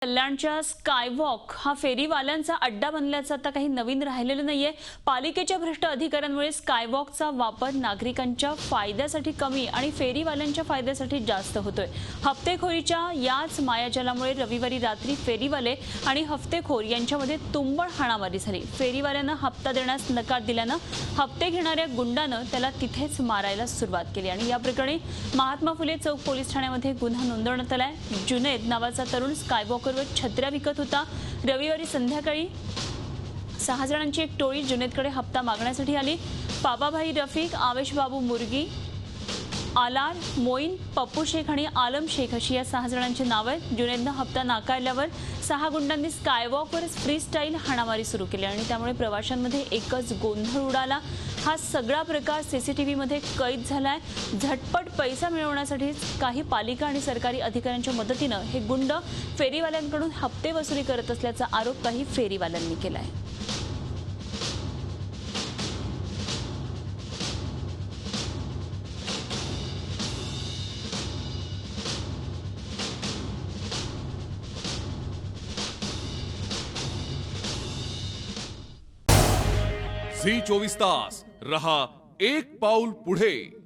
कल्याणच्या स्कायवॉक हा फेरीवाल्यांचा अड्डा बनल्याचं आता काही नवीन राहिलेलं नाहीये। पालिकेच्या भ्रष्ट अधिकाऱ्यांमुळे स्कायवॉकचा वापर नागरिकांच्या फायद्यासाठी कमी आणि फेरीवाल्यांच्या फायद्यासाठी जास्त होतोय। हप्तेखोरीच्या याच मायाजालामुळे रविवारी रात्री फेरीवाले आणि हप्तेखोर यांच्यामध्ये तुंबळ हाणामारी झाली। फेरीवाल्यांना हप्ता देण्यास नकार दिल्यानं हप्ते घेणाऱ्या गुंडानं त्याला तिथेच मारायला सुरुवात केली आणि या प्रकरणी महात्मा फुले चौक पोलीस ठाण्यामध्ये गुन्हा नोंदवण्यात आलाय। जुनैद नावाचा तरुण स्कायवॉक छत्र्या विकत होता। रविवारी संध्याकाळी 6 जणांची एक टोळी जुनैदकडे हप्ता मागण्यासाठी आली। पापाभाई रफिक, आवेश बाबू मुर्गी, आलार, मोईन, पप्पू शेख आणि आलम शेख अशी या 6 जणांची नावे आहेत। जुनैदनं हप्ता नाकारल्यावर 6 गुंडांनी स्कायवॉकवर फ्रीस्टाईल हाणामारी सुरू केली आणि त्यामुळे प्रवाशांमध्ये एकच गोंधळ उडाला। हा सगळा प्रकार सीसीटीव्हीमध्ये कैद झालाय। झटपट पैसा मिळवण्यासाठी काही पालिका आणि सरकारी अधिकाऱ्यांच्या मदतीने हे गुंड फेरीवाल्यांकडून हप्ते वसुली करत असल्याचा आरोप काही फेरीवाल्यांनी केलाय। झी 24 तास रहा एक पाऊल पुढे।